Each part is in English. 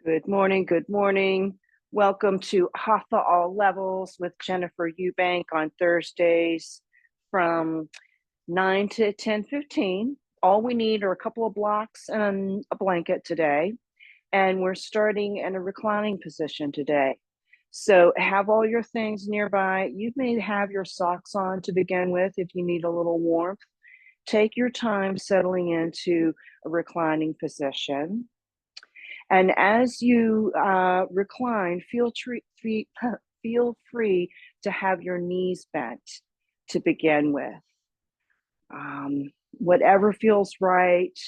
Good morning. Good morning. Welcome to Hatha All Levels with Jennifer Eubank on Thursdays from 9 to 10:15. All we need are a couple of blocks and a blanket today. And we're starting in a reclining position today. So have all your things nearby. You may have your socks on to begin with if you need a little warmth. Take your time settling into a reclining position. And as you recline, feel free to have your knees bent to begin with. Whatever feels right.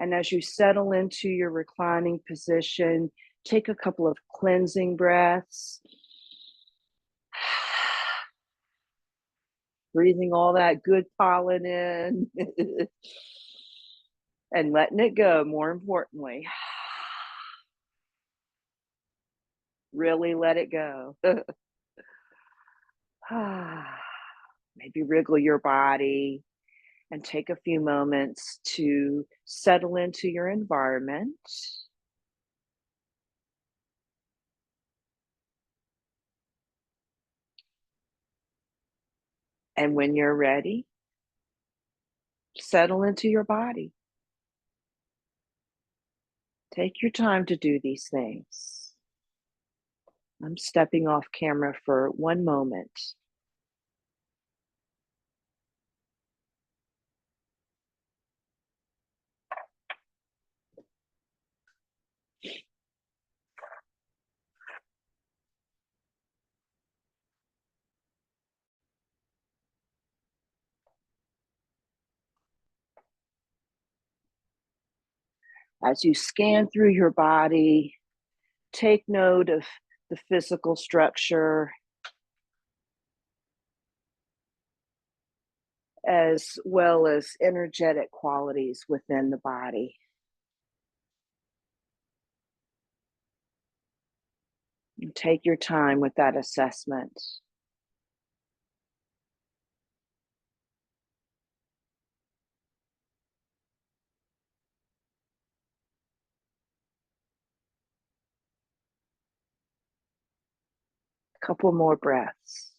And as you settle into your reclining position, take a couple of cleansing breaths. Breathing all that good pollen in and letting it go, more importantly. Really let it go. Maybe wriggle your body and take a few moments to settle into your environment. And when you're ready, settle into your body. Take your time to do these things. I'm stepping off camera for one moment. As you scan through your body, take note of the physical structure as well as energetic qualities within the body. And take your time with that assessment. A couple more breaths.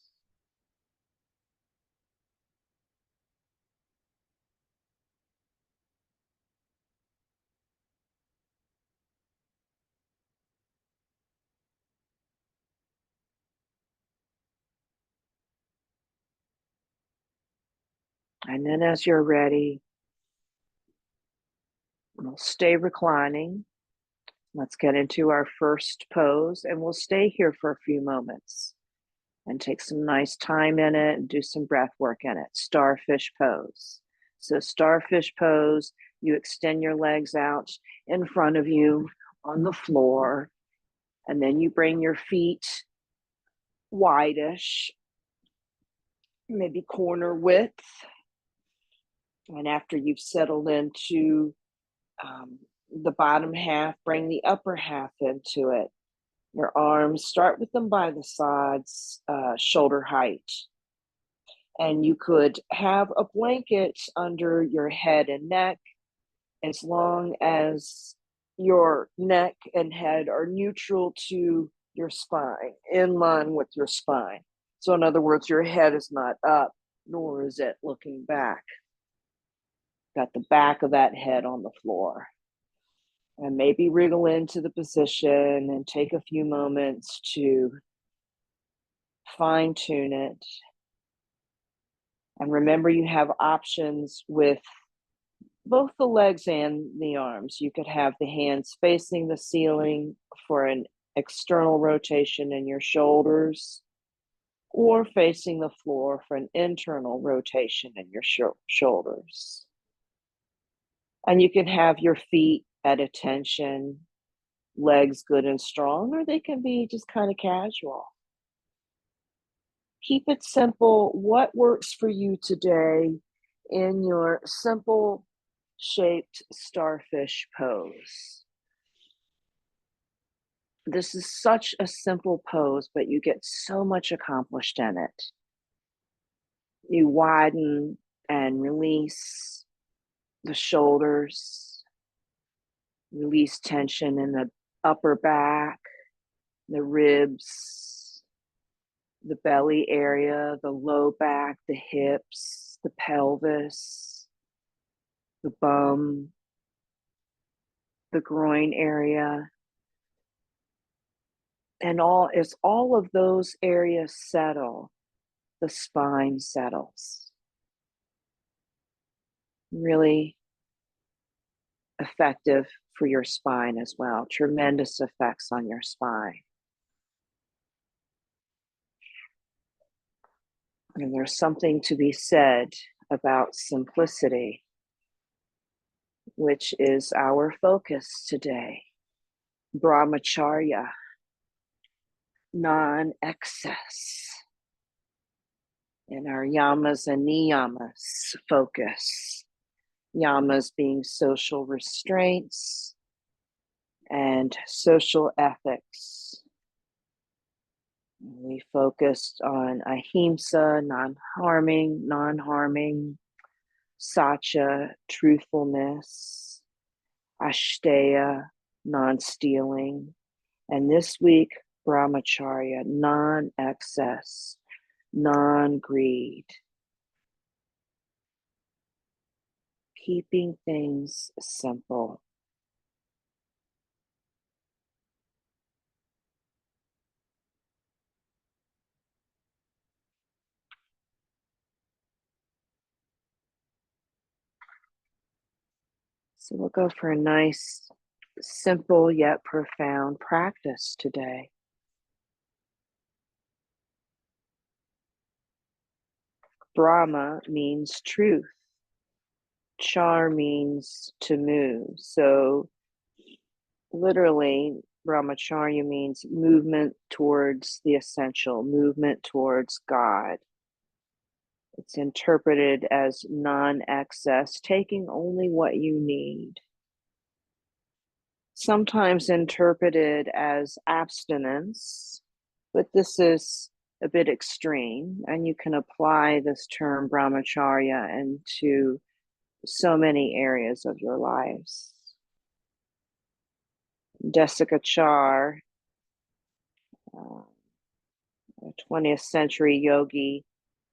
And then as you're ready, we'll stay reclining. Let's get into our first pose and we'll stay here for a few moments and take some nice time in it and do some breath work in it. Starfish pose. So starfish pose, you extend your legs out in front of you on the floor, and then you bring your feet wide-ish, maybe corner width. And after you've settled into the bottom half, bring the upper half into it. Your arms, start with them by the sides, shoulder height. And you could have a blanket under your head and neck as long as your neck and head are neutral to your spine, in line with your spine. So in other words, your head is not up, nor is it looking back. Got the back of that head on the floor. And maybe wriggle into the position and take a few moments to fine tune it. And remember, you have options with both the legs and the arms. You could have the hands facing the ceiling for an external rotation in your shoulders, or facing the floor for an internal rotation in your shoulders. And you can have your feet at attention, legs good and strong, or they can be just kind of casual. Keep it simple. What works for you today in your simple shaped starfish pose? This is such a simple pose, but you get so much accomplished in it. You widen and release the shoulders, release tension in the upper back, the ribs, the belly area, the low back, the hips, the pelvis, the bum, the groin area. And as all of those areas settle, the spine settles. Really effective for your spine as well. Tremendous effects on your spine. And there's something to be said about simplicity, which is our focus today. Brahmacharya, non-excess. In our yamas and niyamas focus. Yamas being social restraints and social ethics. We focused on ahimsa, non-harming, satya, truthfulness, ashteya, non-stealing, and this week, brahmacharya, non-excess, non-greed, keeping things simple. So we'll go for a nice, simple yet profound practice today. Brahma means truth. Char means to move. So literally, Brahmacharya means movement towards the essential, movement towards God. It's interpreted as non-excess, taking only what you need. Sometimes interpreted as abstinence, but this is a bit extreme, and you can apply this term brahmacharya into so many areas of your lives. Jessica Char, a 20th century yogi,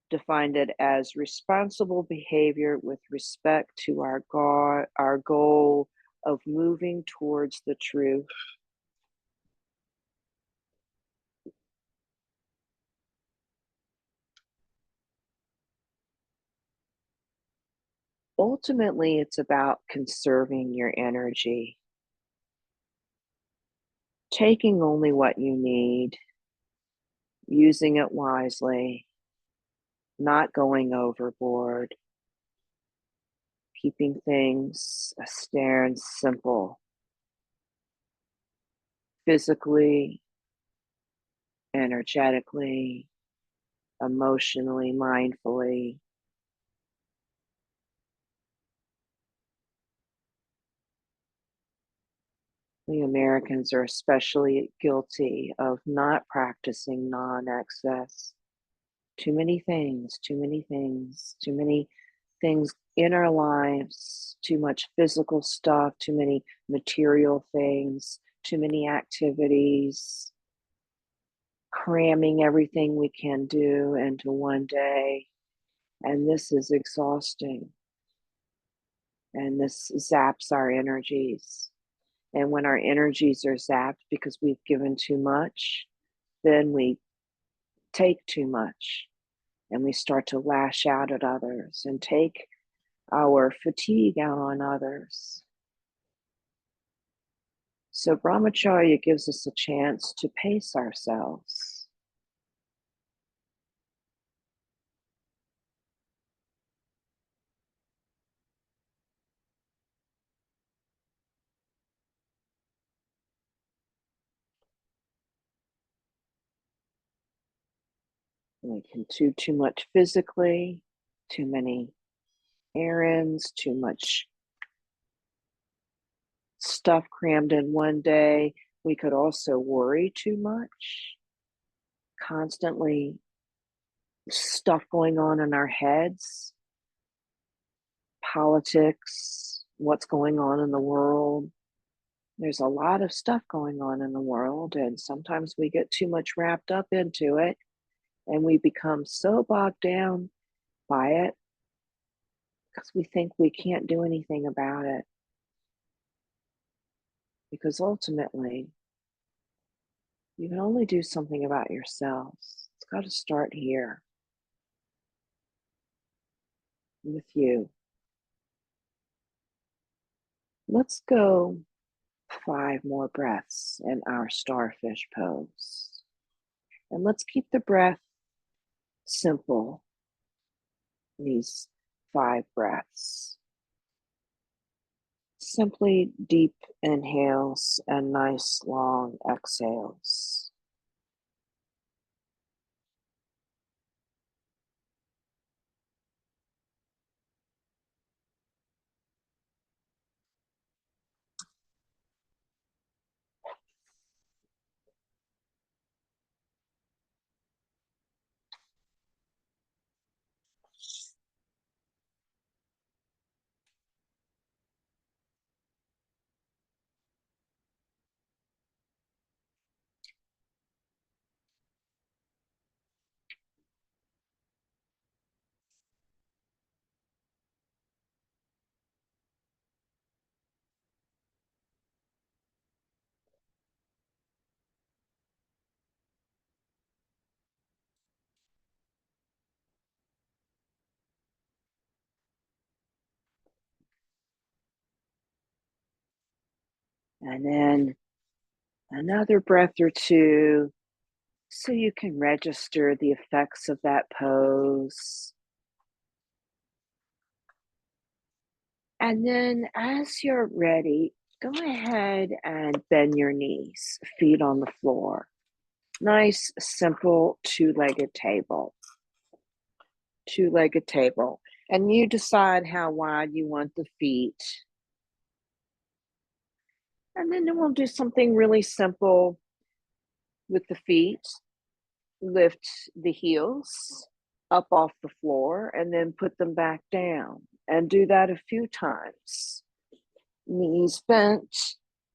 defined it as responsible behavior with respect to our goal of moving towards the truth. Ultimately, it's about conserving your energy, taking only what you need, using it wisely, not going overboard, keeping things austere and simple, physically, energetically, emotionally, mindfully. We Americans are especially guilty of not practicing non-excess. Too many things, too many things, too many things in our lives, too much physical stuff, too many material things, too many activities, cramming everything we can do into one day. And this is exhausting. And this zaps our energies. And when our energies are zapped because we've given too much, then we take too much and we start to lash out at others and take our fatigue out on others. So Brahmacharya gives us a chance to pace ourselves. We can do too much physically, too many errands, too much stuff crammed in one day. We could also worry too much, constantly stuff going on in our heads, politics, what's going on in the world, There's a lot of stuff going on in the world, and sometimes we get too much wrapped up into it and we become so bogged down by it because we think we can't do anything about it. Because ultimately, you can only do something about yourselves. It's got to start here with you. Let's go 5 more breaths in our starfish pose. And let's keep the breath simple, these 5 breaths. Simply deep inhales and nice long exhales. And then another breath or two so you can register the effects of that pose. And then as you're ready, go ahead and bend your knees, feet on the floor. Nice, simple two-legged table. Two-legged table. And you decide how wide you want the feet. And then we'll do something really simple with the feet. Lift the heels up off the floor and then put them back down. And do that a few times. Knees bent,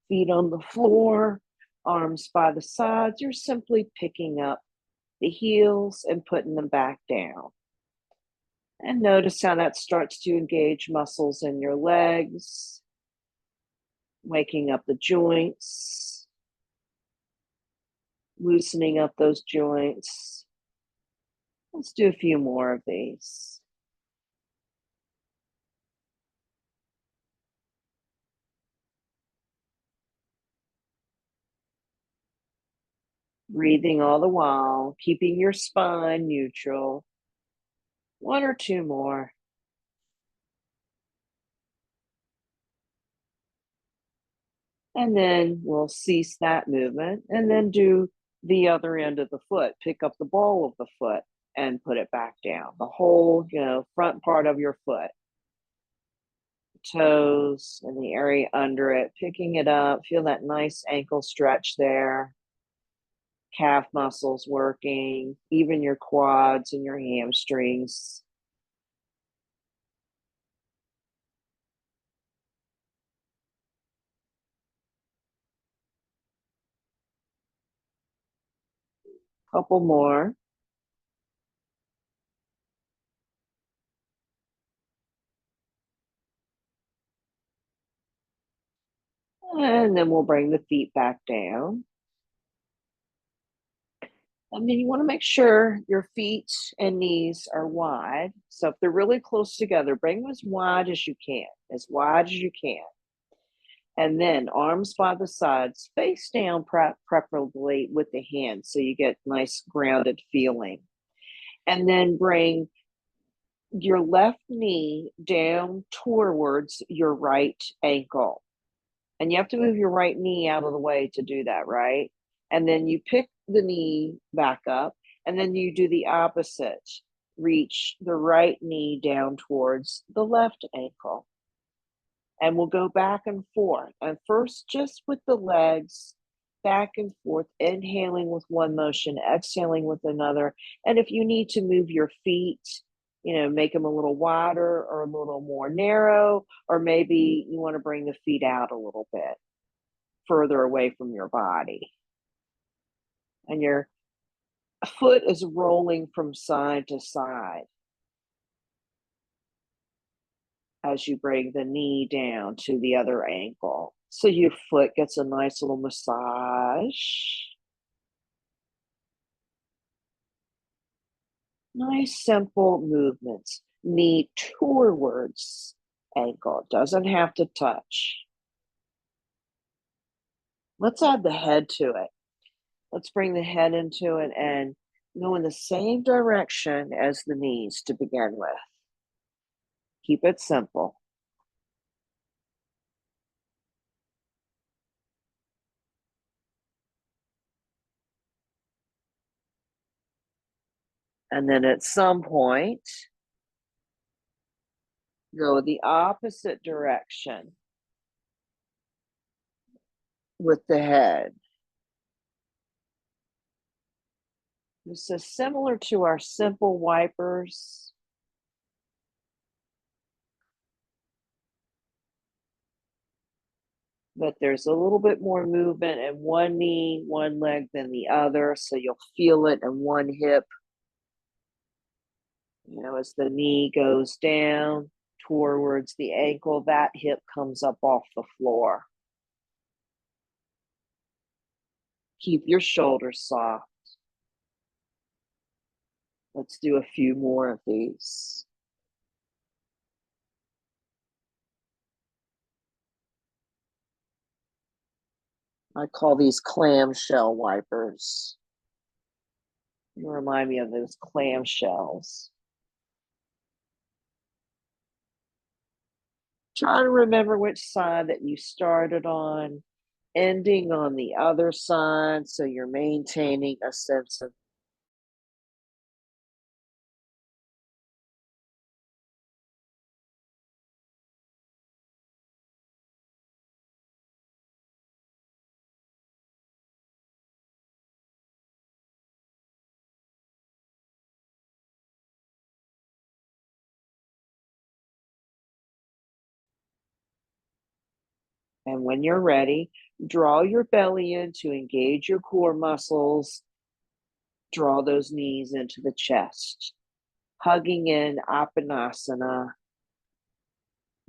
feet on the floor, arms by the sides. You're simply picking up the heels and putting them back down. And notice how that starts to engage muscles in your legs, waking up the joints, loosening up those joints. Let's do a few more of these. Breathing all the while, keeping your spine neutral. 1 or 2 more. And then we'll cease that movement and then do the other end of the foot. Pick up the ball of the foot and put it back down. The whole, front part of your foot. Toes and the area under it, picking it up. Feel that nice ankle stretch there. Calf muscles working, even your quads and your hamstrings. Couple more. And then we'll bring the feet back down. And then you want to make sure your feet and knees are wide. So if they're really close together, bring them as wide as you can, as wide as you can. And then arms by the sides, face down, preferably with the hands, so you get nice grounded feeling. And then bring your left knee down towards your right ankle. And you have to move your right knee out of the way to do that, right? And then you pick the knee back up, and then you do the opposite. Reach the right knee down towards the left ankle. And we'll go back and forth. And first, just with the legs, back and forth, inhaling with one motion, exhaling with another. And if you need to move your feet, make them a little wider or a little more narrow, or maybe you want to bring the feet out a little bit. further away from your body. And your foot is rolling from side to side as you bring the knee down to the other ankle. So your foot gets a nice little massage. Nice, simple movements. Knee towards ankle. Doesn't have to touch. Let's add the head to it. Let's bring the head into it and go in the same direction as the knees to begin with. Keep it simple. And then at some point, go the opposite direction with the head. This is similar to our simple wipers. But there's a little bit more movement in one knee, one leg than the other. So you'll feel it in one hip. As the knee goes down towards the ankle, that hip comes up off the floor. Keep your shoulders soft. Let's do a few more of these. I call these clamshell wipers. You remind me of those clamshells. Try to remember which side that you started on, ending on the other side, so you're maintaining a sense of and when you're ready, draw your belly in to engage your core muscles. Draw those knees into the chest, hugging in Apanasana.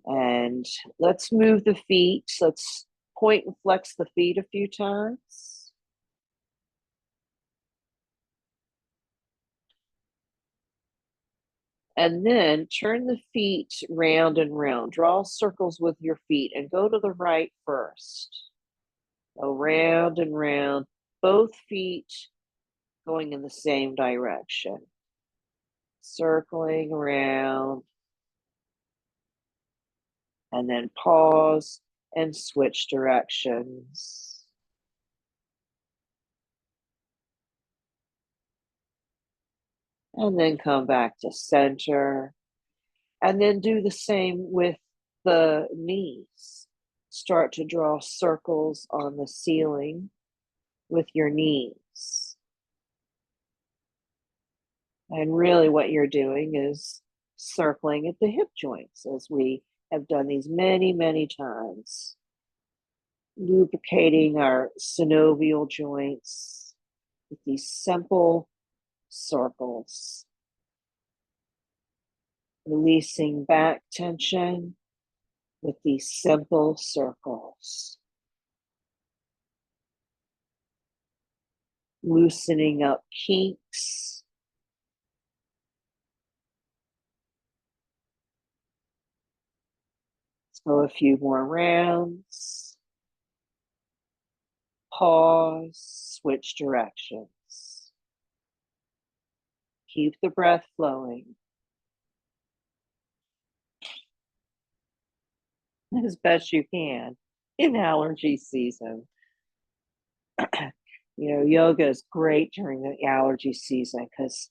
And let's move the feet. Let's point and flex the feet a few times. And then turn the feet round and round. Draw circles with your feet and go to the right first. Go round and round, both feet going in the same direction. Circling around. And then pause and switch directions. And then come back to center. And then do the same with the knees. Start to draw circles on the ceiling with your knees. And really what you're doing is circling at the hip joints, as we have done these many, many times. Lubricating our synovial joints with these simple circles. Releasing back tension with these simple circles. Loosening up kinks. Let's go a few more rounds. Pause, switch directions. Keep the breath flowing as best you can in allergy season. Yoga is great during the allergy season because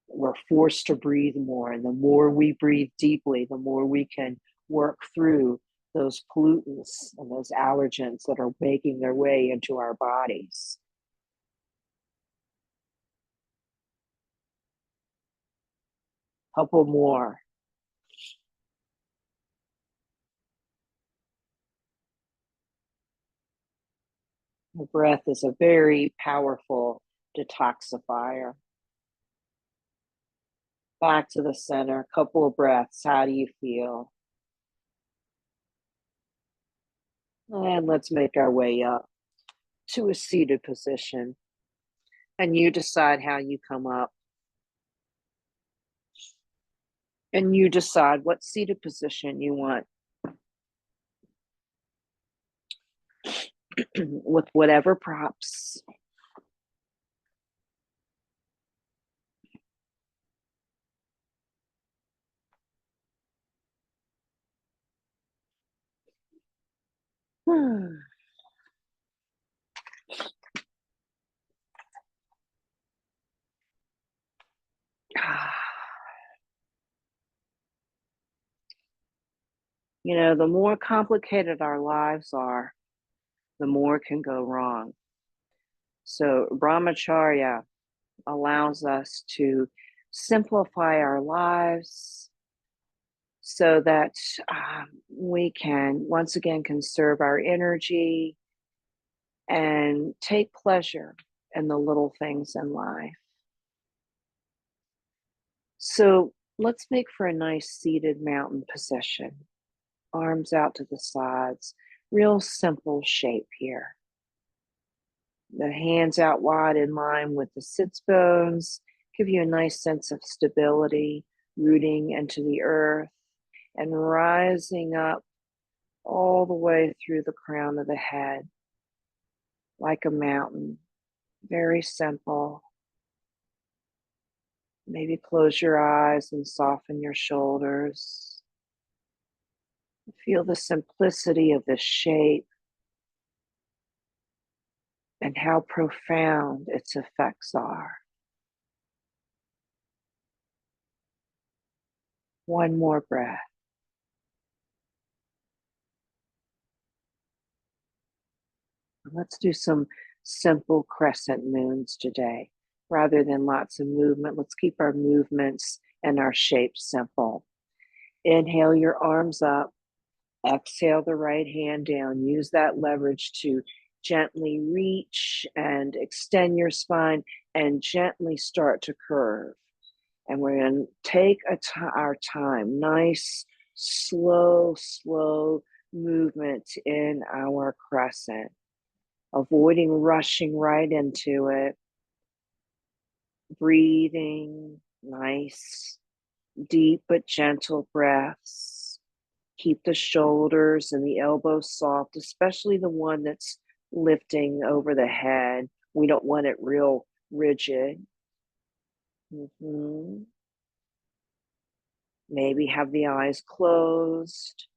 we're forced to breathe more. And the more we breathe deeply, the more we can work through those pollutants and those allergens that are making their way into our bodies. Couple more. The breath is a very powerful detoxifier. Back to the center, a couple of breaths. How do you feel? And let's make our way up to a seated position. And you decide how you come up. And you decide what seated position you want with whatever props. You know, the more complicated our lives are, the more can go wrong. So, Brahmacharya allows us to simplify our lives so that we can once again conserve our energy and take pleasure in the little things in life. So, let's make for a nice seated mountain position. Arms out to the sides, real simple shape here. The hands out wide in line with the sits bones give you a nice sense of stability, rooting into the earth and rising up all the way through the crown of the head like a mountain. Very simple. Maybe close your eyes and soften your shoulders. Feel the simplicity of the shape and how profound its effects are. One more breath. Let's do some simple crescent moons today. Rather than lots of movement, let's keep our movements and our shapes simple. Inhale your arms up. Exhale the right hand down. Use that leverage to gently reach and extend your spine and gently start to curve. And we're going to take our time. Nice, slow movement in our crescent. Avoiding rushing right into it. Breathing, nice, deep but gentle breaths. Keep the shoulders and the elbows soft, especially the one that's lifting over the head. We don't want it real rigid. Maybe have the eyes closed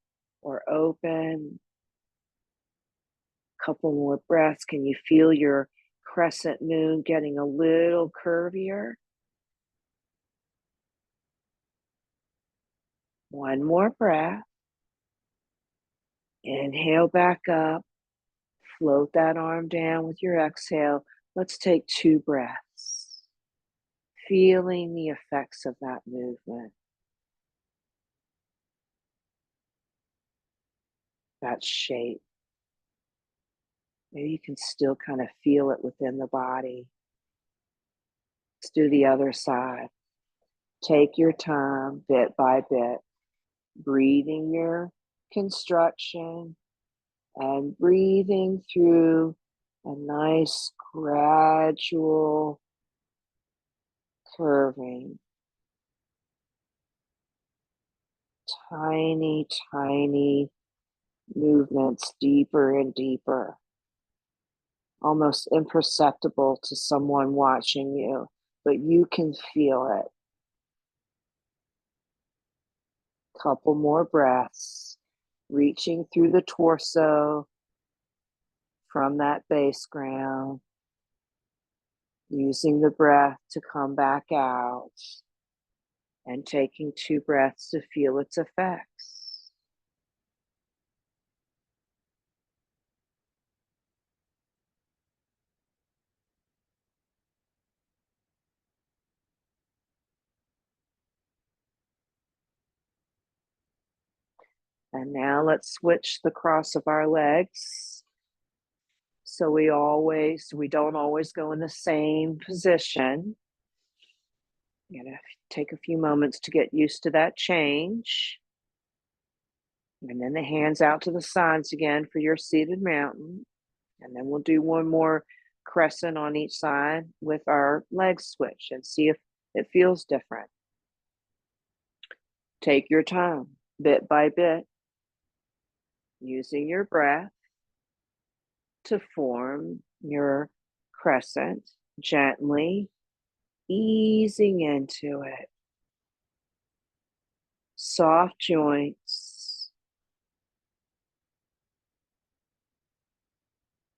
or open. Couple more breaths. Can you feel your crescent moon getting a little curvier? One more breath. Inhale back up. Float that arm down with your exhale. Let's take 2 breaths. Feeling the effects of that movement. That shape. Maybe you can still kind of feel it within the body. Let's do the other side. Take your time, bit by bit, breathing your construction and breathing through a nice gradual curving. Tiny movements deeper and deeper. Almost imperceptible to someone watching you, but you can feel it. Couple more breaths, reaching through the torso from that base ground, using the breath to come back out, and taking 2 breaths to feel its effects. And now let's switch the cross of our legs. So we don't always go in the same position. You're going to take a few moments to get used to that change. And then the hands out to the sides again for your seated mountain. And then we'll do one more crescent on each side with our leg switch and see if it feels different. Take your time, bit by bit, using your breath to form your crescent, gently easing into it. Soft joints,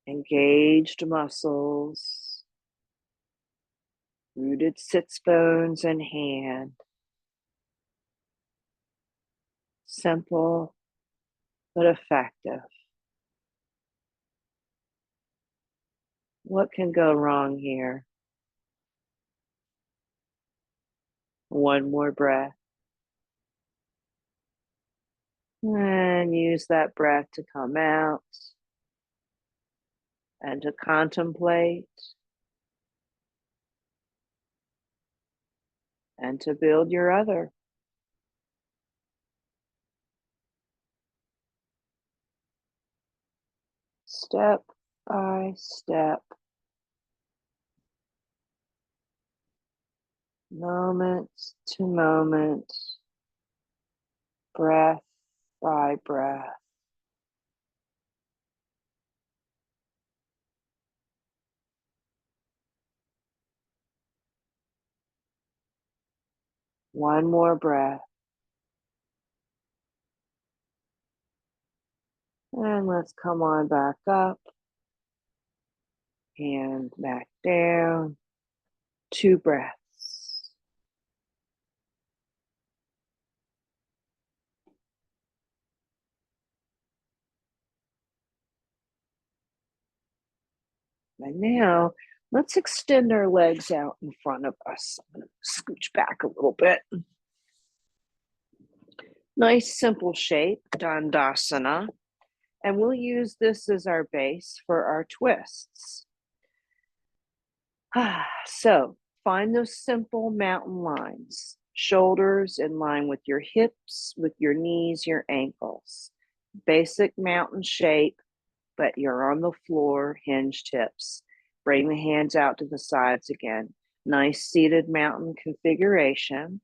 engaged muscles, rooted sits bones and hand. Simple but effective. What can go wrong here? One more breath. And use that breath to come out and to contemplate and to build your other. Step by step, moment to moment, breath by breath. One more breath. And let's come on back up and back down. 2 breaths. And now let's extend our legs out in front of us. I'm going to scooch back a little bit. Nice simple shape, Dandasana. And we'll use this as our base for our twists. So find those simple mountain lines. Shoulders in line with your hips, with your knees, your ankles. Basic mountain shape, but you're on the floor, hinged hips. Bring the hands out to the sides again. Nice seated mountain configuration.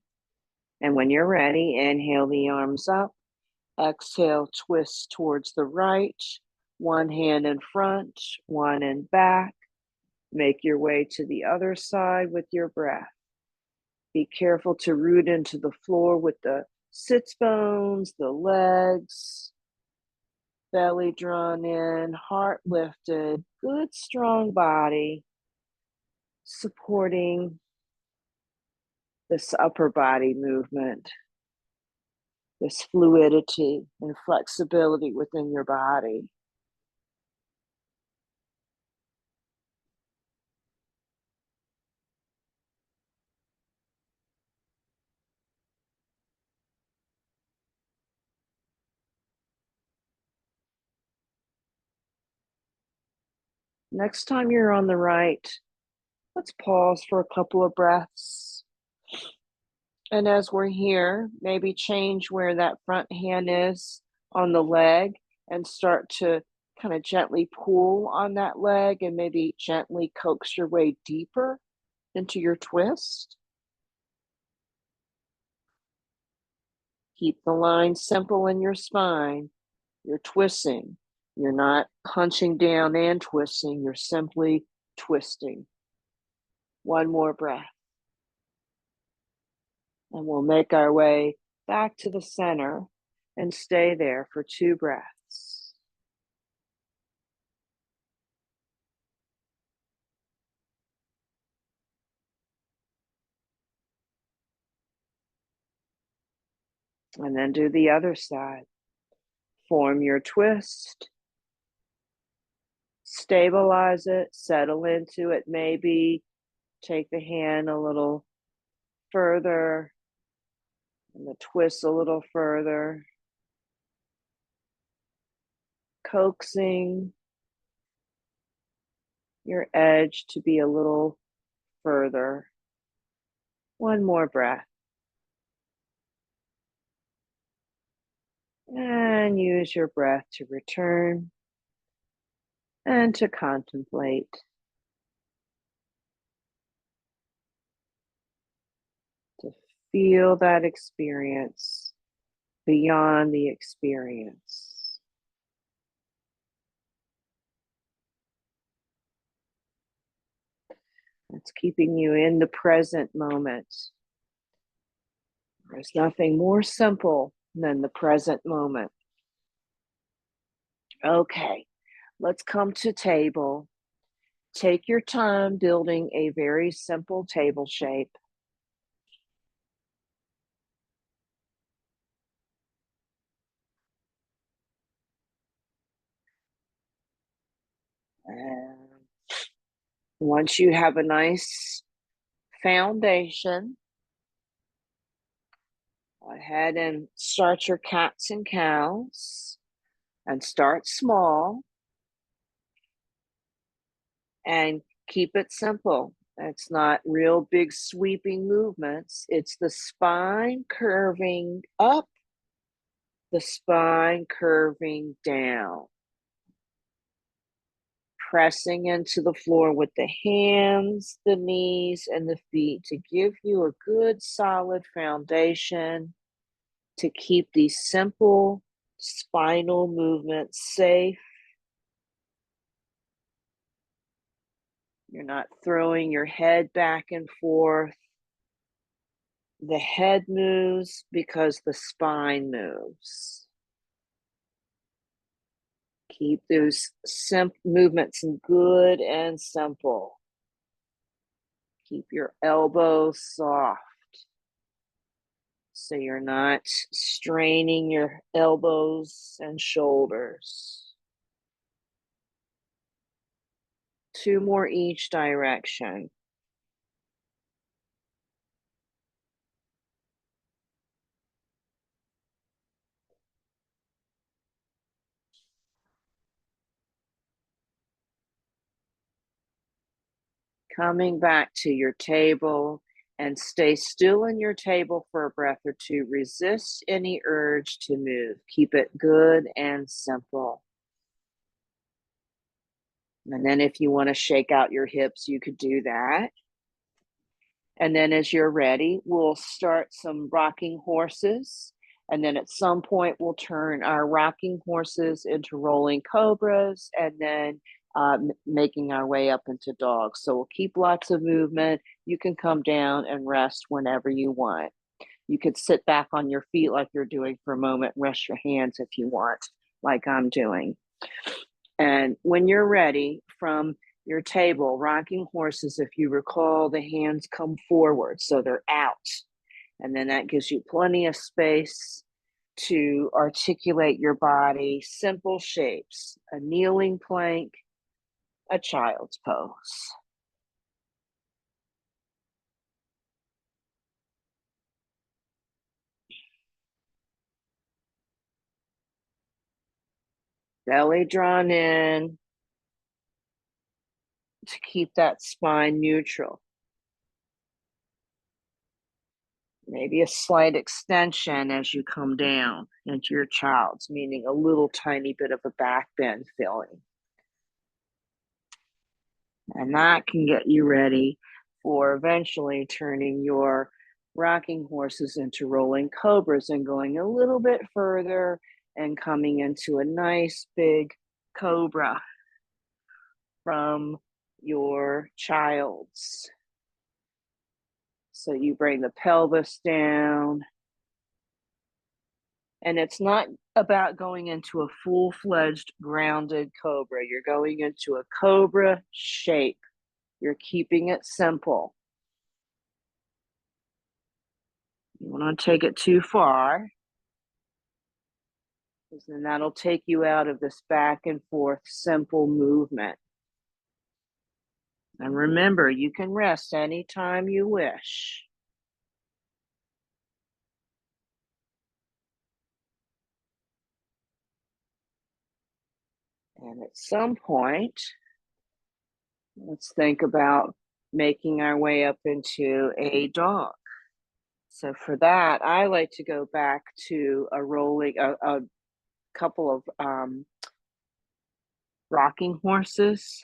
And when you're ready, inhale the arms up. Exhale, twist towards the right. One hand in front, one in back. Make your way to the other side with your breath. Be careful to root into the floor with the sits bones, the legs. Belly drawn in, heart lifted, good strong body, supporting this upper body movement, this fluidity and flexibility within your body. Next time you're on the right, let's pause for a couple of breaths. And as we're here, maybe change where that front hand is on the leg and start to kind of gently pull on that leg and maybe gently coax your way deeper into your twist. Keep the line simple in your spine. You're twisting. You're not hunching down and twisting. You're simply twisting. One more breath. And we'll make our way back to the center and stay there for 2 breaths. And then do the other side. Form your twist. Stabilize it, settle into it. Maybe take the hand a little further and the twist a little further. Coaxing your edge to be a little further. One more breath. And use your breath to return and to contemplate. To feel that experience beyond the experience. It's keeping you in the present moment. There's nothing more simple than the present moment. Okay, let's come to table. Take your time building a very simple table shape. And once you have a nice foundation, go ahead and start your cats and cows and start small and keep it simple. It's not real big sweeping movements. It's the spine curving up, the spine curving down. Pressing into the floor with the hands, the knees, and the feet to give you a good solid foundation to keep these simple spinal movements safe. You're not throwing your head back and forth. The head moves because the spine moves. Keep those movements good and simple. Keep your elbows soft so you're not straining your elbows and shoulders. 2 more each direction. Coming back to your table and stay still in your table for a breath or two. Resist any urge to move. Keep it good and simple. And then if you want to shake out your hips, you could do that. And then as you're ready, we'll start some rocking horses. And then at some point, we'll turn our rocking horses into rolling cobras and then making our way up into dogs. So we'll keep lots of movement. You can come down and rest whenever you want. You could sit back on your feet like you're doing for a moment, rest your hands if you want, like I'm doing. And when you're ready from your table, rocking horses, if you recall, the hands come forward, so they're out. And then that gives you plenty of space to articulate your body. Simple shapes, a kneeling plank, a child's pose. Belly drawn in to keep that spine neutral. Maybe a slight extension as you come down into your child's, meaning a little tiny bit of a back bend feeling. And that can get you ready for eventually turning your rocking horses into rolling cobras and going a little bit further and coming into a nice big cobra from your child's. So you bring the pelvis down. And it's not about going into a full-fledged grounded cobra. You're going into a cobra shape. You're keeping it simple. You want to take it too far, because then that'll take you out of this back and forth simple movement. And remember, you can rest anytime you wish. And at some point, Let's think about making our way up into a dog. So for that, I like to go back to a couple of rocking horses,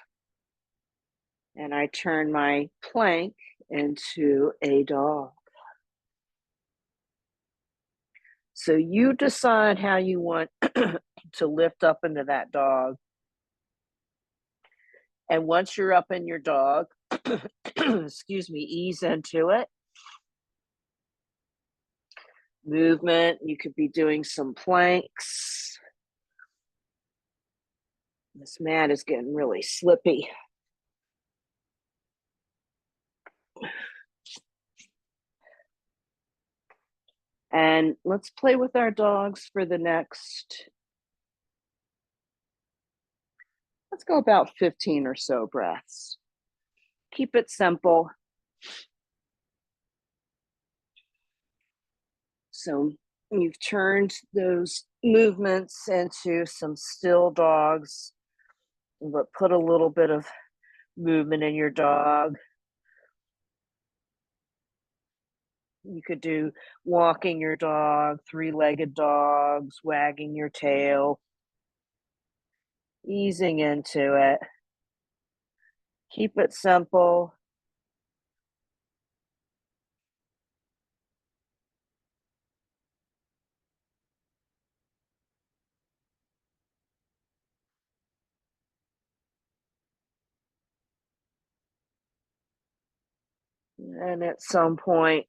and I turn my plank into a dog. So you decide how you want to lift up into that dog. And once you're up in your dog, excuse me, ease into it. Movement, you could be doing some planks. This mat is getting really slippy. And let's play with our dogs for the next, let's go about 15 or so breaths. Keep it simple. So you've turned those movements into some still dogs, but put a little bit of movement in your dog. You could do walking your dog, three-legged dogs, wagging your tail, easing into it. Keep it simple. And at some point,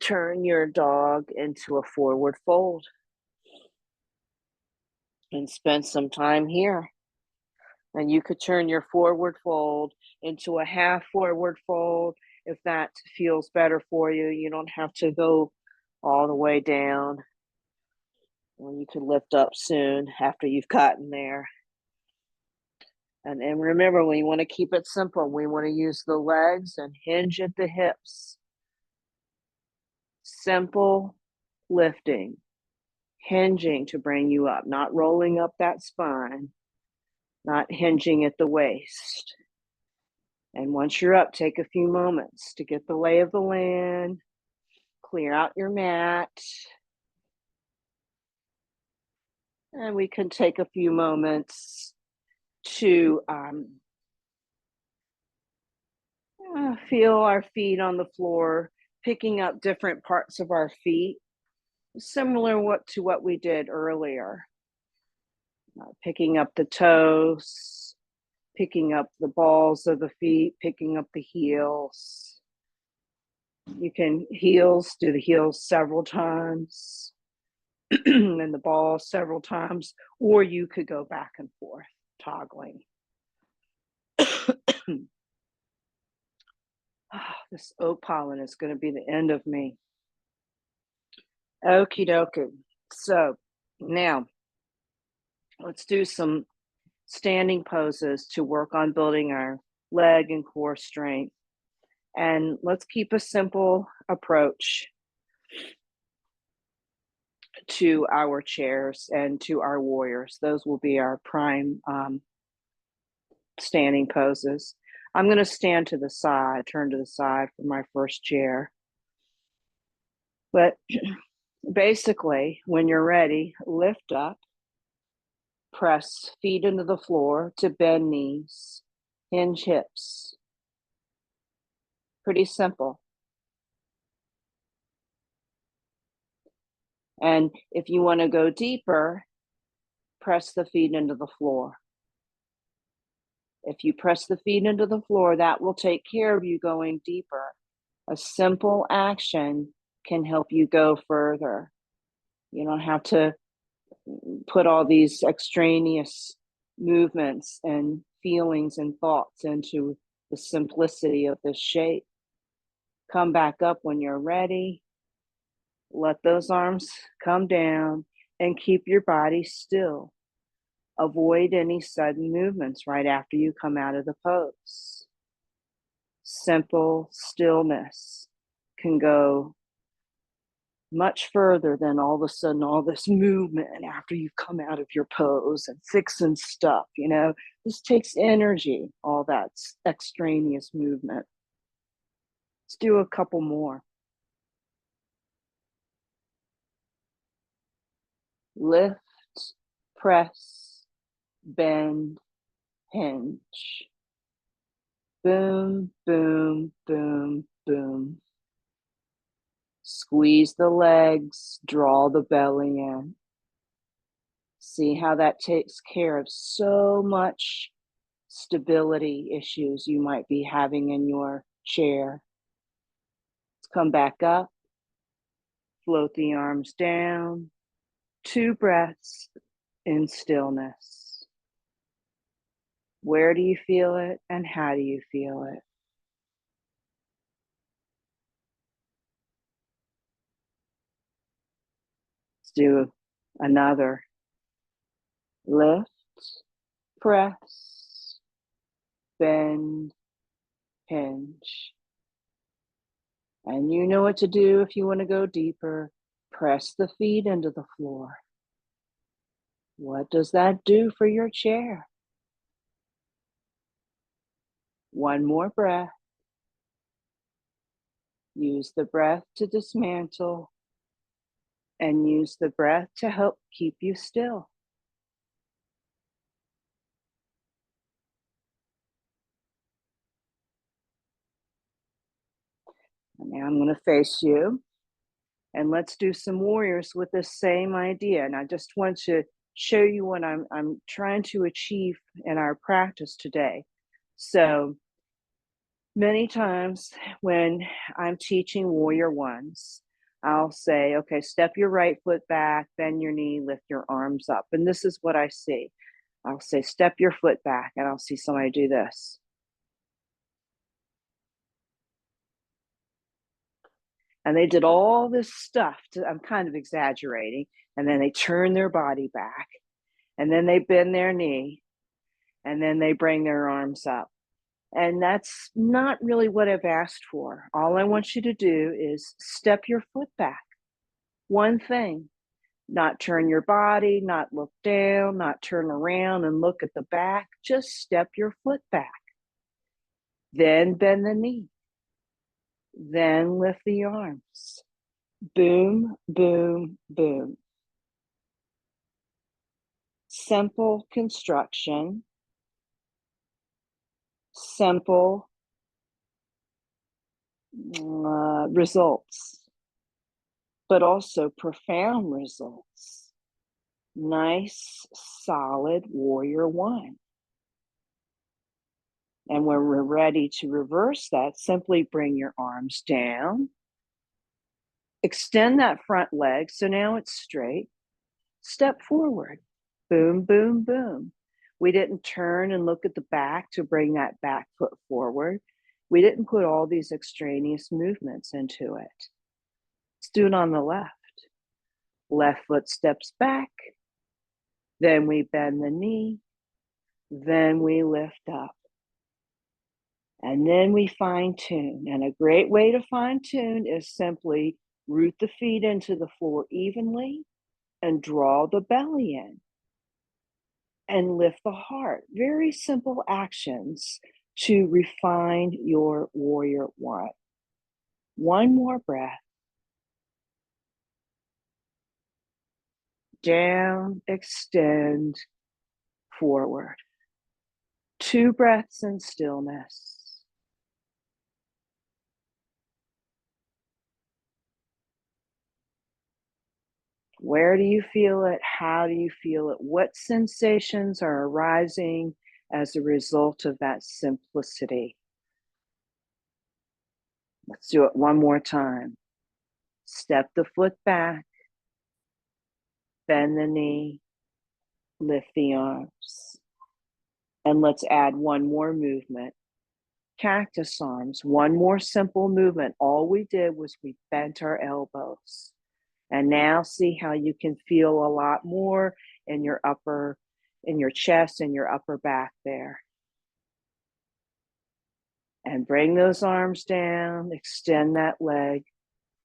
turn your dog into a forward fold and spend some time here. And you could turn your forward fold into a half forward fold if that feels better for you. You don't have to go all the way down. Or you could lift up soon after you've gotten there. And remember, we want to keep it simple. We want to use the legs and hinge at the hips. Simple lifting, hinging to bring you up, not rolling up that spine, not hinging at the waist. And once you're up, take a few moments to get the lay of the land, clear out your mat. And we can take a few moments to feel our feet on the floor, picking up different parts of our feet, similar to what we did earlier. Picking up the toes, picking up the balls of the feet, picking up the heels. You can do the heels several times and the balls several times, or you could go back and forth, toggling. This oak pollen is going to be the end of me. Okie dokie. So now let's do some standing poses to work on building our leg and core strength. And let's keep a simple approach to our chairs and to our warriors. Those will be our prime standing poses. I'm going to stand to the side, turn to the side for my first chair. But basically, when you're ready, lift up, press feet into the floor to bend knees, hinge hips. Pretty simple. And if you want to go deeper, press the feet into the floor. If you press the feet into the floor, that will take care of you going deeper. A simple action can help you go further. You don't have to put all these extraneous movements and feelings and thoughts into the simplicity of this shape. Come back up when you're ready. Let those arms come down and keep your body still. Avoid any sudden movements right after you come out of the pose. Simple stillness can go much further than all of a sudden all this movement after you've come out of your pose and fixing stuff. This takes energy, all that extraneous movement. Let's do a couple more. Lift, press, bend, hinge. Boom, boom, boom, boom. Squeeze the legs, draw the belly in. See how that takes care of so much stability issues you might be having in your chair. Let's come back up, float the arms down, 2 breaths in stillness. Where do you feel it and how do you feel it? Let's do another. Lift, press, bend, hinge. And you know what to do if you want to go deeper. Press the feet into the floor. What does that do for your chair? One more breath. Use the breath to dismantle and use the breath to help keep you still. And now I'm going to face you. And let's do some warriors with the same idea. And I just want to show you what I'm trying to achieve in our practice today. So many times when I'm teaching warrior ones, I'll say, okay, step your right foot back, bend your knee, lift your arms up. And this is what I see. I'll say, step your foot back, and I'll see somebody do this. And they did all this stuff. I'm kind of exaggerating. And then they turn their body back, and then they bend their knee, and then they bring their arms up. And that's not really what I've asked for. All I want you to do is step your foot back. One thing, not turn your body, not look down, not turn around and look at the back. Just step your foot back. Then bend the knee. Then lift the arms. Boom, boom, boom. Simple construction. Simple results, but also profound results. Nice, solid warrior one. And when we're ready to reverse that, simply bring your arms down. Extend that front leg, so now it's straight. Step forward. Boom, boom, boom. We didn't turn and look at the back to bring that back foot forward. We didn't put all these extraneous movements into it. Let's do it on the left. Left foot steps back. Then we bend the knee. Then we lift up. And then we fine tune. And a great way to fine tune is simply root the feet into the floor evenly and draw the belly in and lift the heart. Very simple actions to refine your warrior one. One more breath. Down, extend, forward. 2 breaths in stillness. Where do you feel it? How do you feel it? What sensations are arising as a result of that simplicity? Let's do it one more time. Step the foot back, bend the knee, lift the arms. And let's add one more movement. Cactus arms, one more simple movement. All we did was we bent our elbows. And now see how you can feel a lot more in your chest and your upper back there. And bring those arms down, extend that leg,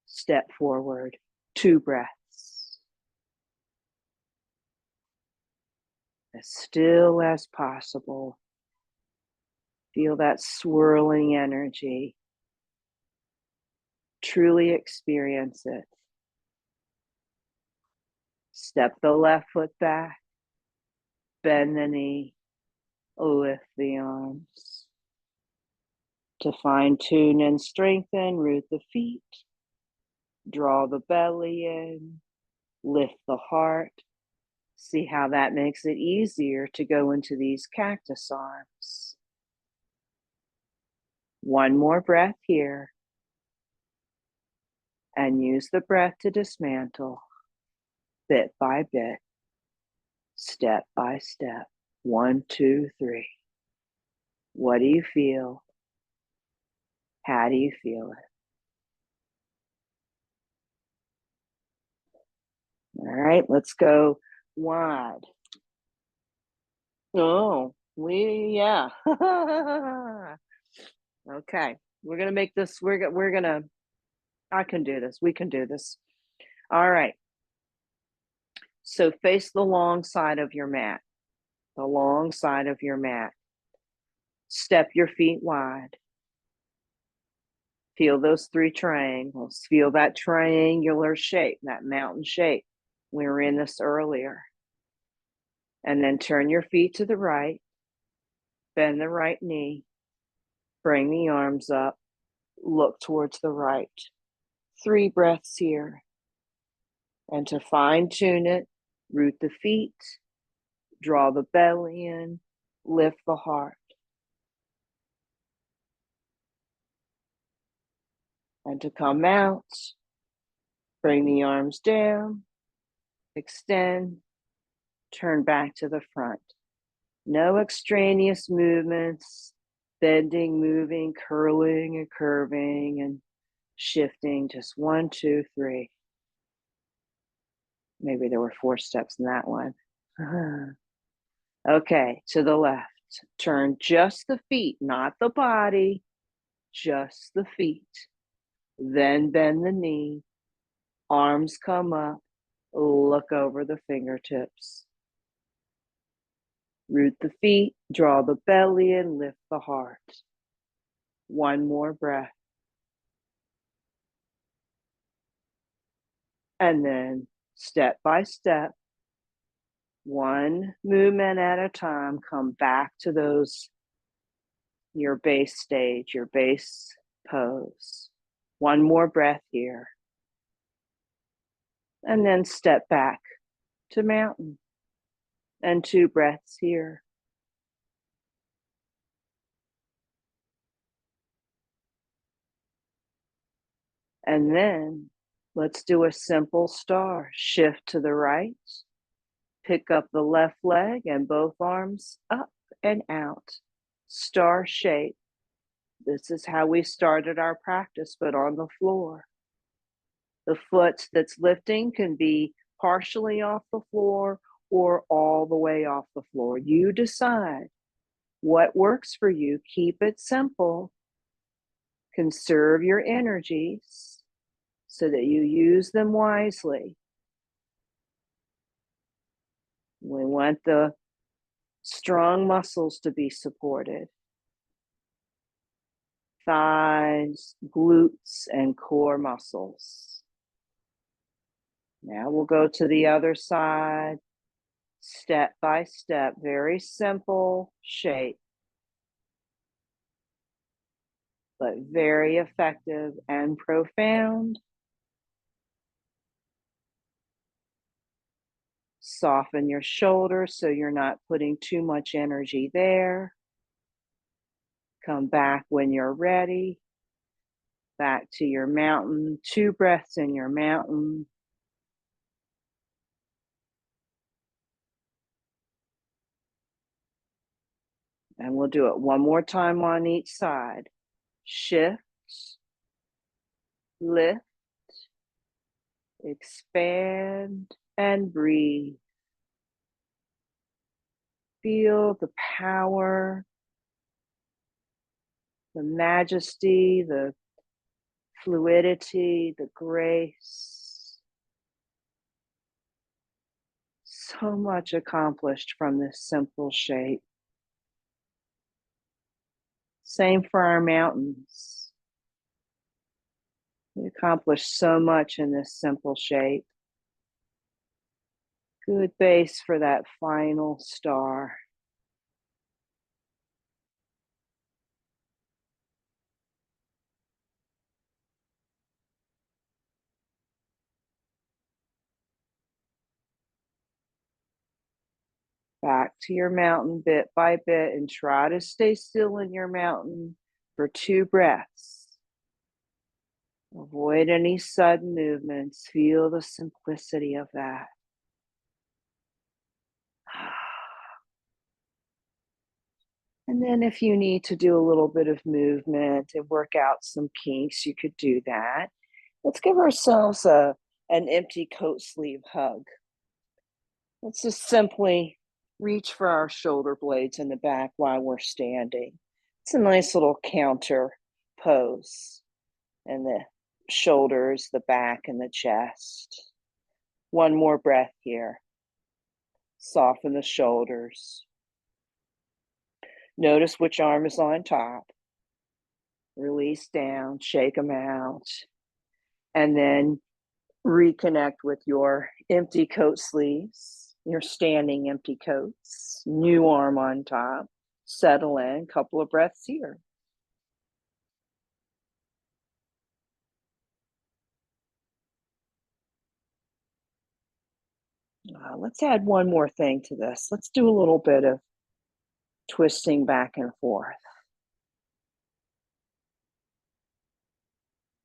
step forward. 2 breaths. As still as possible. Feel that swirling energy. Truly experience it. Step the left foot back. Bend the knee. Lift the arms. To fine tune and strengthen, root the feet. Draw the belly in. Lift the heart. See how that makes it easier to go into these cactus arms. One more breath here. And use the breath to dismantle, bit by bit, step by step. 1, 2, 3. What do you feel? How do you feel it? All right, let's go wide. Oh, yeah. Okay, we're gonna make this. We're gonna. I can do this. We can do this. All right. So face the long side of your mat. The long side of your mat. Step your feet wide. Feel those 3 triangles. Feel that triangular shape, that mountain shape. We were in this earlier. And then turn your feet to the right. Bend the right knee. Bring the arms up. Look towards the right. 3 breaths here. And to fine tune it, root the feet. Draw the belly in. Lift the heart. And to come out, bring the arms down. Extend. Turn back to the front. No extraneous movements, bending, moving, curling and curving and shifting. Just 1, 2, 3. Maybe there were 4 steps in that one. Okay, to the left. Turn just the feet, not the body, just the feet. Then bend the knee. Arms come up. Look over the fingertips. Root the feet, draw the belly in, lift the heart. 1 more breath. And then step by step, 1 movement at a time, come back to your base stage, your base pose. 1 more breath here. And then step back to mountain. And 2 breaths here. And then let's do a simple star. Shift to the right. Pick up the left leg and both arms up and out. Star shape. This is how we started our practice, but on the floor. The foot that's lifting can be partially off the floor or all the way off the floor. You decide what works for you. Keep it simple. Conserve your energies so that you use them wisely. We want the strong muscles to be supported. Thighs, glutes, and core muscles. Now we'll go to the other side, step by step, very simple shape, but very effective and profound. Soften your shoulders so you're not putting too much energy there. Come back when you're ready. Back to your mountain. 2 breaths in your mountain. And we'll do it 1 more time on each side. Shift, lift, expand, and breathe. Feel the power, the majesty, the fluidity, the grace So much accomplished from this simple shape. Same for our mountains. We accomplished so much in this simple shape. Good base for that final star. Back to your mountain bit by bit and try to stay still in your mountain for 2 breaths. Avoid any sudden movements. Feel the simplicity of that. And then if you need to do a little bit of movement and work out some kinks, you could do that. Let's give ourselves an empty coat sleeve hug. Let's just simply reach for our shoulder blades in the back while we're standing. It's a nice little counter pose. And the shoulders, the back, and the chest. One more breath here. Soften the shoulders. Notice which arm is on top. Release down, shake them out. And then reconnect with your empty coat sleeves, your standing empty coats. New arm on top. Settle in, couple of breaths here. Let's add one more thing to this. Let's do a little bit of twisting back and forth.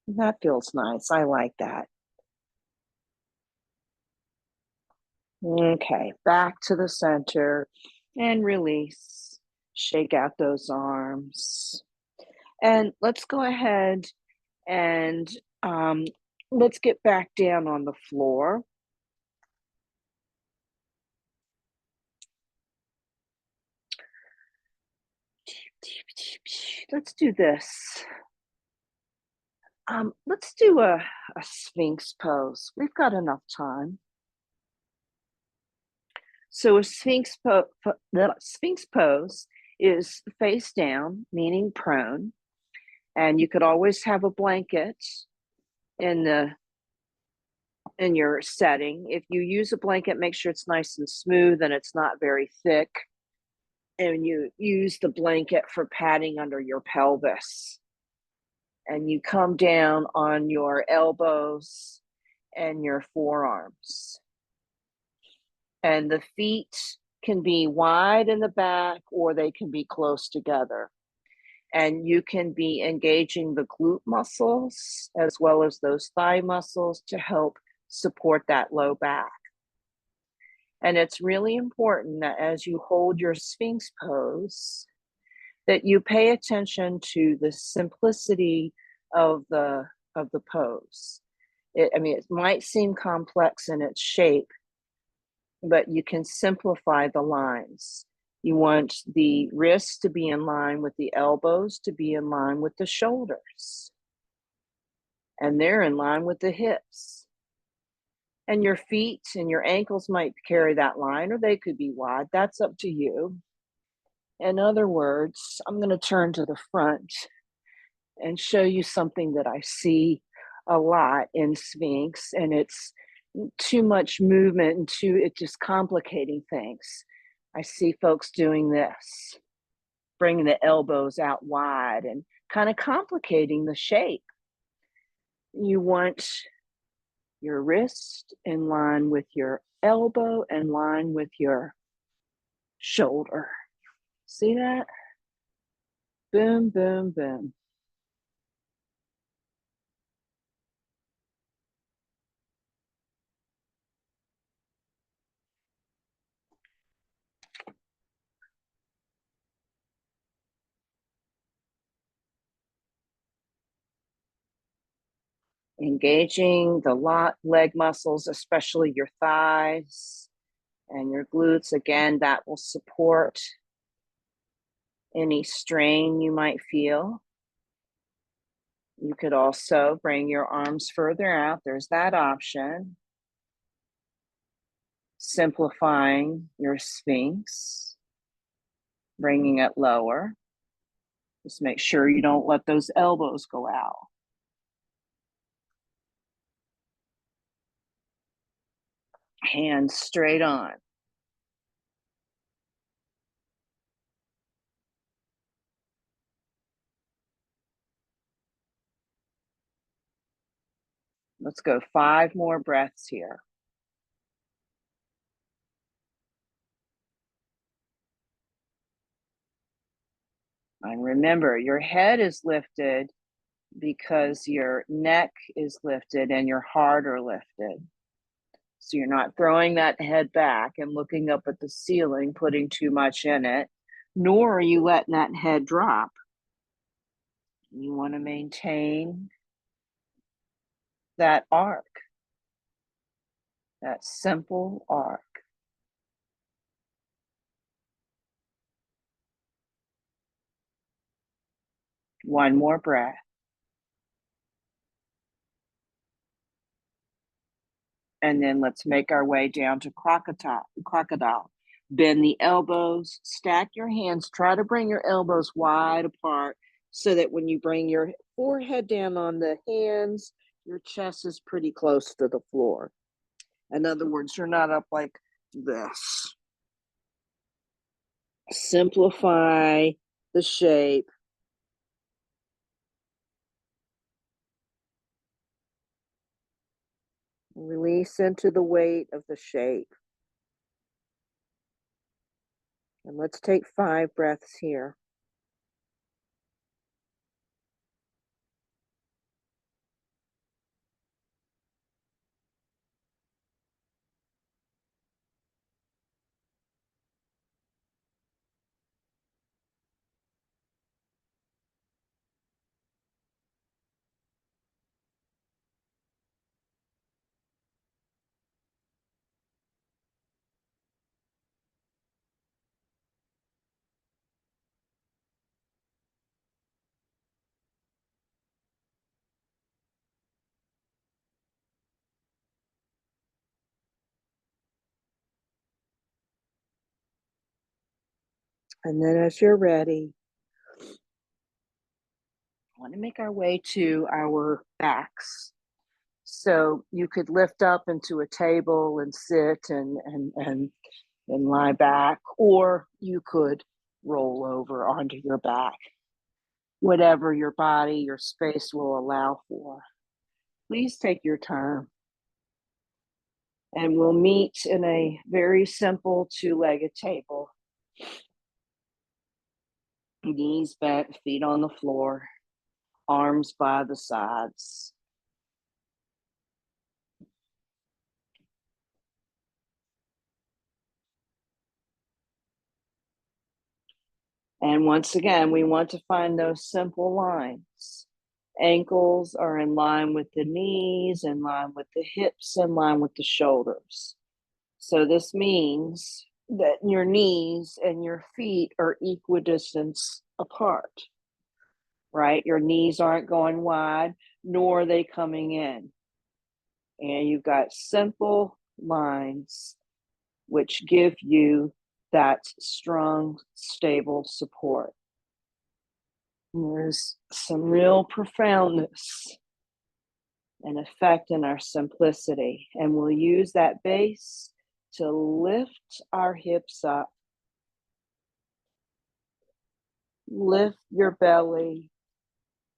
That feels nice. I like that. Okay, back to the center and release. Shake out those arms. And let's go ahead and let's get back down on the floor. Let's do this. Let's do a Sphinx pose. We've got enough time. So a Sphinx pose is face down, meaning prone. And you could always have a blanket in your setting. If you use a blanket, make sure it's nice and smooth and it's not very thick. And you use the blanket for padding under your pelvis. And you come down on your elbows and your forearms. And the feet can be wide in the back or they can be close together. And you can be engaging the glute muscles as well as those thigh muscles to help support that low back. And it's really important that as you hold your Sphinx pose, that you pay attention to the simplicity of the pose. It might seem complex in its shape, but you can simplify the lines. You want the wrists to be in line with the elbows, to be in line with the shoulders. And they're in line with the hips. And your feet and your ankles might carry that line, or they could be wide. That's up to you. In other words, I'm going to turn to the front and show you something that I see a lot in Sphinx, and it's too much movement and it's just complicating things. I see folks doing this, bringing the elbows out wide and kind of complicating the shape. You want your wrist in line with your elbow, in line with your shoulder. See that? Boom, boom, boom. Engaging the leg muscles, especially your thighs and your glutes. Again, that will support any strain you might feel. You could also bring your arms further out. There's that option. Simplifying your sphinx, bringing it lower. Just make sure you don't let those elbows go out. Hands straight on. Let's go 5 more breaths here. And remember, your head is lifted because your neck is lifted and your heart are lifted. So you're not throwing that head back and looking up at the ceiling, putting too much in it, nor are you letting that head drop. You want to maintain that arc, that simple arc. One more breath. And then let's make our way down to crocodile. Bend the elbows, stack your hands, try to bring your elbows wide apart so that when you bring your forehead down on the hands, your chest is pretty close to the floor. In other words, you're not up like this. Simplify the shape. Release into the weight of the shape. And let's take 5 breaths here. And then as you're ready, I want to make our way to our backs. So you could lift up into a table and sit and lie back, or you could roll over onto your back, whatever your body, your space will allow for. Please take your time. And we'll meet in a very simple 2-legged table. Knees bent, feet on the floor, arms by the sides. And once again, we want to find those simple lines. Ankles are in line with the knees, in line with the hips, in line with the shoulders. So this means that your knees and your feet are equidistant apart, right? Your knees aren't going wide, nor are they coming in. And you've got simple lines which give you that strong, stable support. And there's some real profoundness and effect in our simplicity. And we'll use that base to lift our hips up. Lift your belly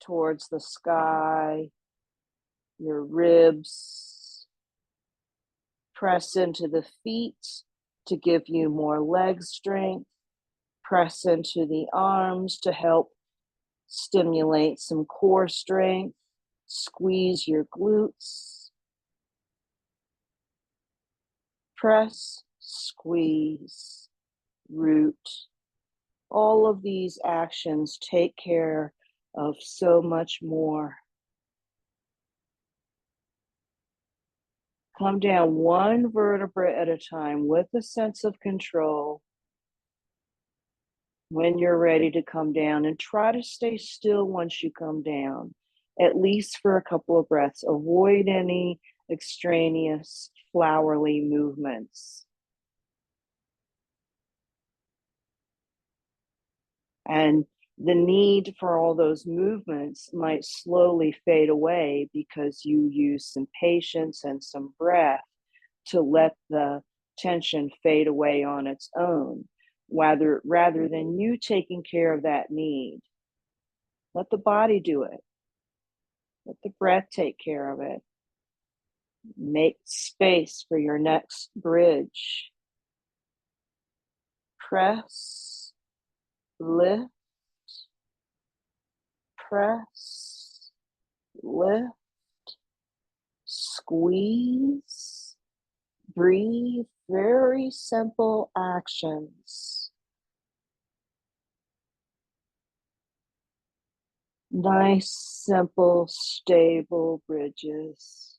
towards the sky, your ribs. Press into the feet to give you more leg strength. Press into the arms to help stimulate some core strength. Squeeze your glutes. Press, squeeze, root. All of these actions take care of so much more. Come down one vertebra at a time with a sense of control. When you're ready to come down, and try to stay still once you come down, at least for a couple of breaths. Avoid any extraneous flowery movements. And the need for all those movements might slowly fade away because you use some patience and some breath to let the tension fade away on its own, rather than you taking care of that need. Let the body do it. Let the breath take care of it. Make space for your next bridge. Press, lift, press, lift, squeeze, breathe. Very simple actions. Nice, simple, stable bridges.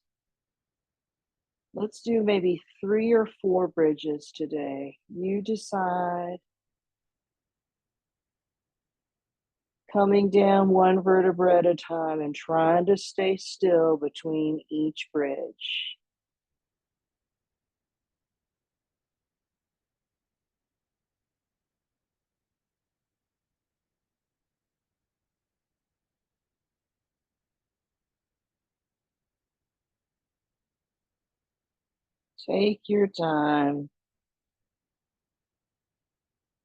Let's do maybe 3 or 4 bridges today. You decide. Coming down one vertebra at a time and trying to stay still between each bridge. Take your time.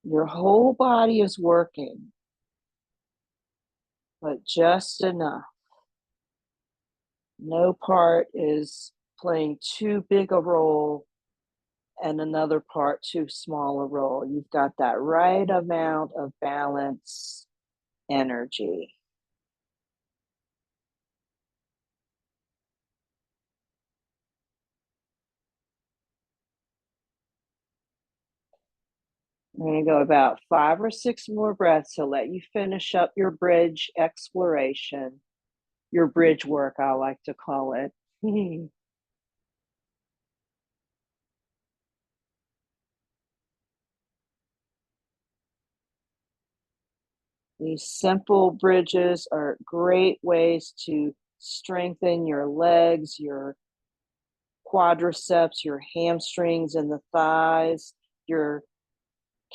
Your whole body is working, but just enough. No part is playing too big a role and another part too small a role. You've got that right amount of balance energy. I'm going to go about 5 or 6 more breaths to let you finish up your bridge exploration, your bridge work, I like to call it. These simple bridges are great ways to strengthen your legs, your quadriceps, your hamstrings and the thighs, your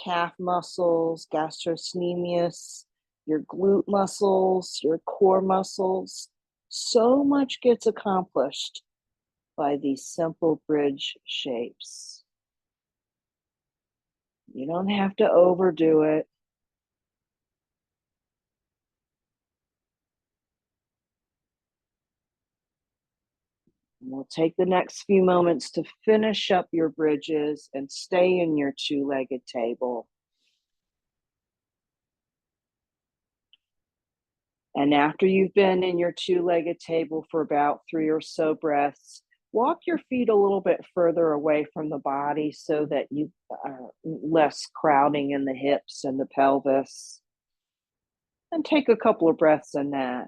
calf muscles, gastrocnemius, your glute muscles, your core muscles. So much gets accomplished by these simple bridge shapes. You don't have to overdo it. And we'll take the next few moments to finish up your bridges and stay in your two-legged table. And after you've been in your two-legged table for about 3 or so breaths, walk your feet a little bit further away from the body so that you are less crowding in the hips and the pelvis. And take a couple of breaths in that.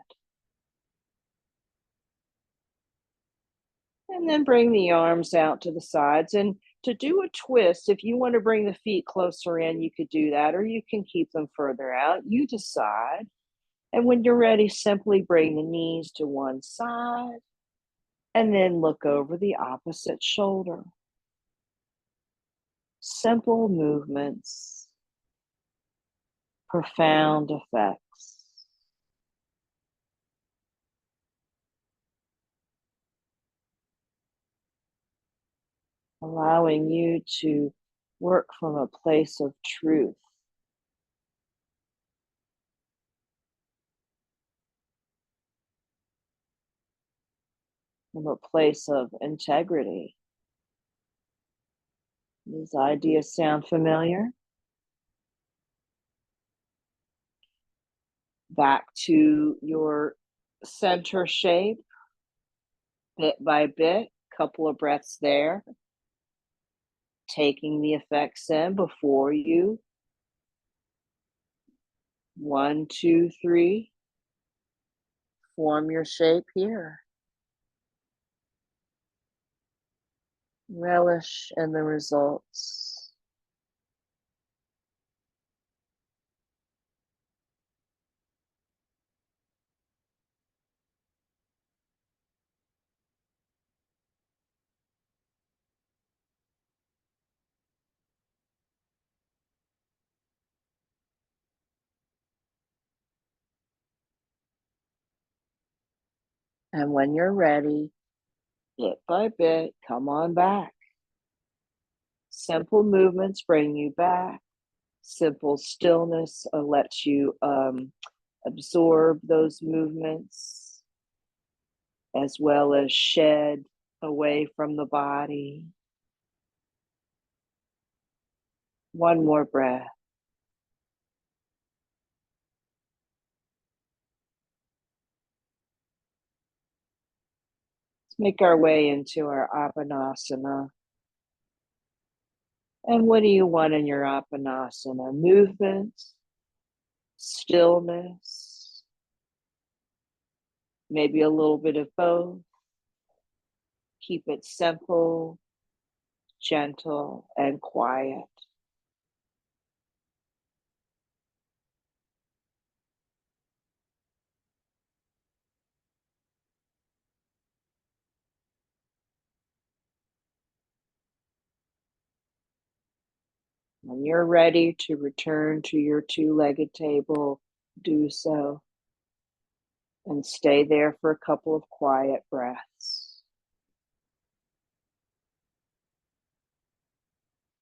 And then bring the arms out to the sides. And to do a twist, if you want to bring the feet closer in, you could do that, or you can keep them further out. You decide. And when you're ready, simply bring the knees to one side and then look over the opposite shoulder. Simple movements, profound effects. Allowing you to work from a place of truth, from a place of integrity. These ideas sound familiar? Back to your center shape, bit by bit, couple of breaths there, taking the effects in before you. 1, 2, 3, form your shape here. Relish in the results. And when you're ready, bit by bit, come on back. Simple movements bring you back. Simple stillness lets you absorb those movements as well as shed away from the body. One more breath. Let's make our way into our Apanasana. And what do you want in your Apanasana? Movement, stillness, maybe a little bit of both. Keep it simple, gentle, and quiet. When you're ready to return to your two-legged table, do so. And stay there for a couple of quiet breaths.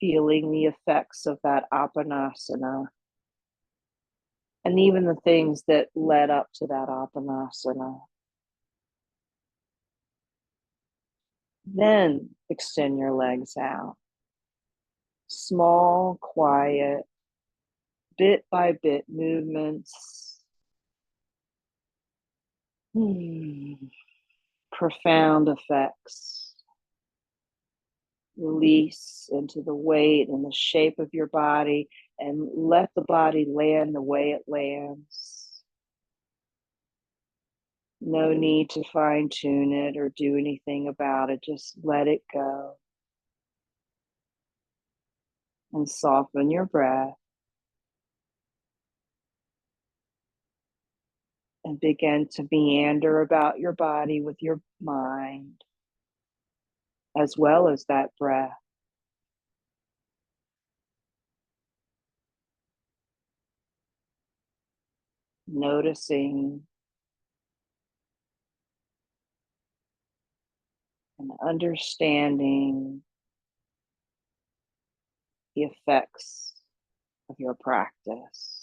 Feeling the effects of that Apanasana. And even the things that led up to that Apanasana. Then extend your legs out. Small, quiet, bit by bit movements. Profound effects. Release into the weight and the shape of your body and let the body land the way it lands. No need to fine tune it or do anything about it. Just let it go. And soften your breath. And begin to meander about your body with your mind, as well as that breath. Noticing and understanding the effects of your practice.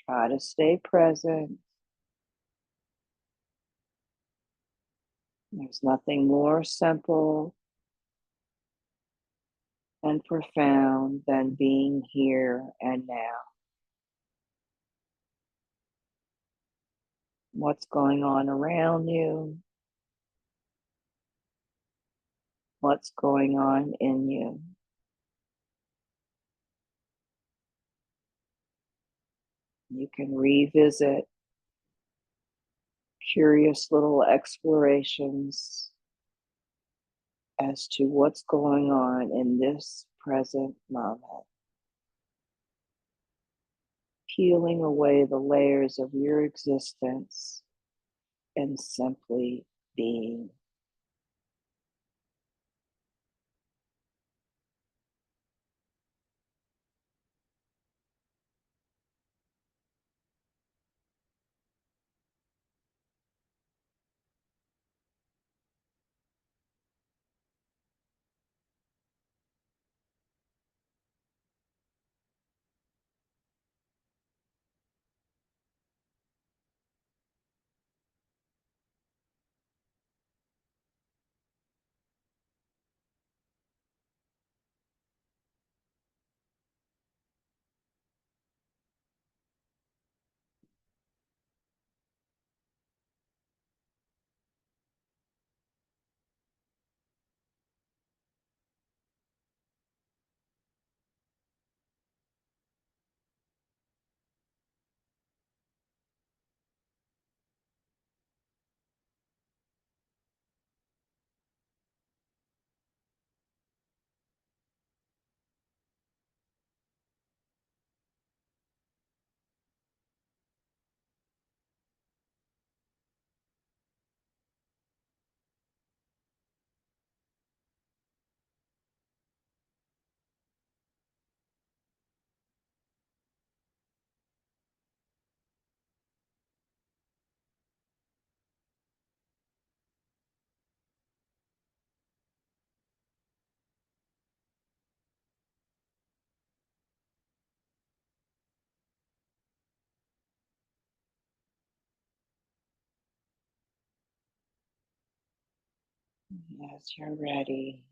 Try to stay present. There's nothing more simple and profound than being here and now. What's going on around you? What's going on in you? You can revisit curious little explorations as to what's going on in this present moment. Peeling away the layers of your existence and simply being. As you're ready,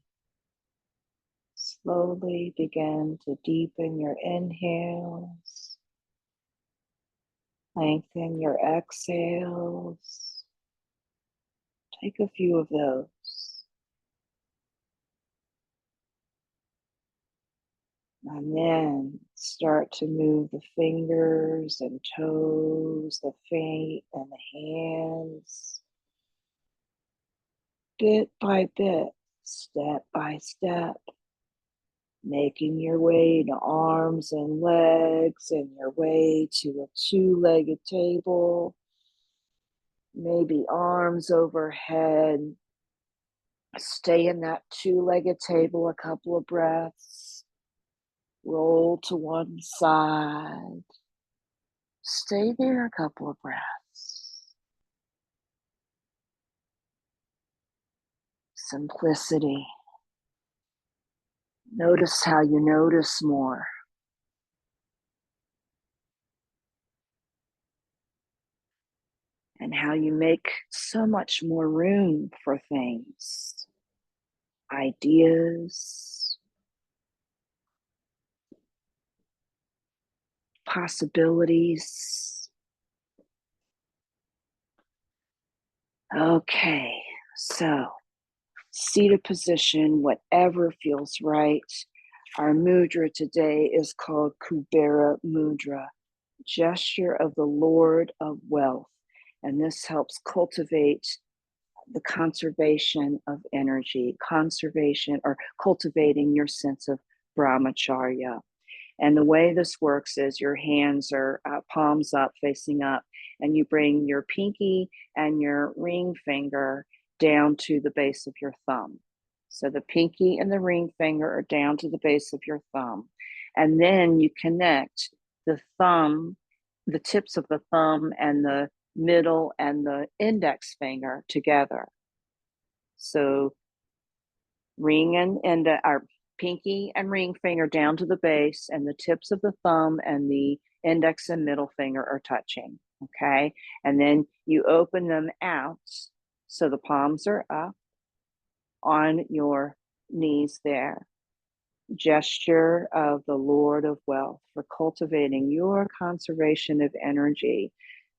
slowly begin to deepen your inhales, lengthen your exhales. Take a few of those. And then start to move the fingers and toes, the feet and the hands, bit by bit, step by step, making your way to arms and legs and your way to a two-legged table, maybe arms overhead. Stay in that two-legged table a couple of breaths. Roll to one side. Stay there a couple of breaths. Simplicity. Notice how you notice more. And how you make so much more room for things, ideas, possibilities. Okay, so seated position, whatever feels right. Our mudra today is called Kubera Mudra, gesture of the Lord of Wealth. And this helps cultivate the conservation of energy, conservation or cultivating your sense of Brahmacharya. And the way this works is your hands are palms up, facing up, and you bring your pinky and your ring finger down to the base of your thumb. So the pinky and the ring finger are down to the base of your thumb. And then you connect the thumb, the tips of the thumb and the middle and the index finger together. So our pinky and ring finger down to the base, and the tips of the thumb and the index and middle finger are touching. Okay. And then you open them out. So the palms are up on your knees there. Gesture of the Lord of Wealth for cultivating your conservation of energy.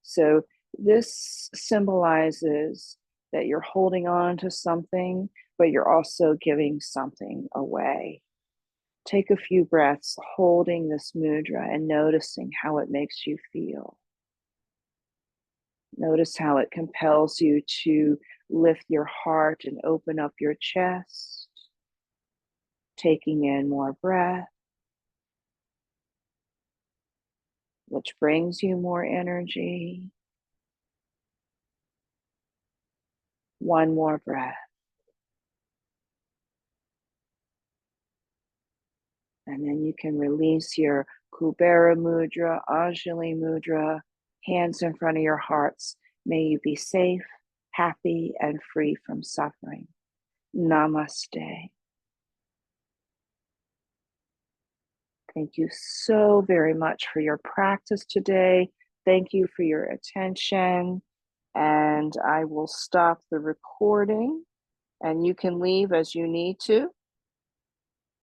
So this symbolizes that you're holding on to something, but you're also giving something away. Take a few breaths holding this mudra and noticing how it makes you feel. Notice how it compels you to lift your heart and open up your chest, taking in more breath, which brings you more energy. One more breath. And then you can release your Kubera Mudra, Anjali Mudra, hands in front of your hearts. May you be safe, happy, and free from suffering. Namaste. Thank you so very much for your practice today. Thank you for your attention. And I will stop the recording, and you can leave as you need to.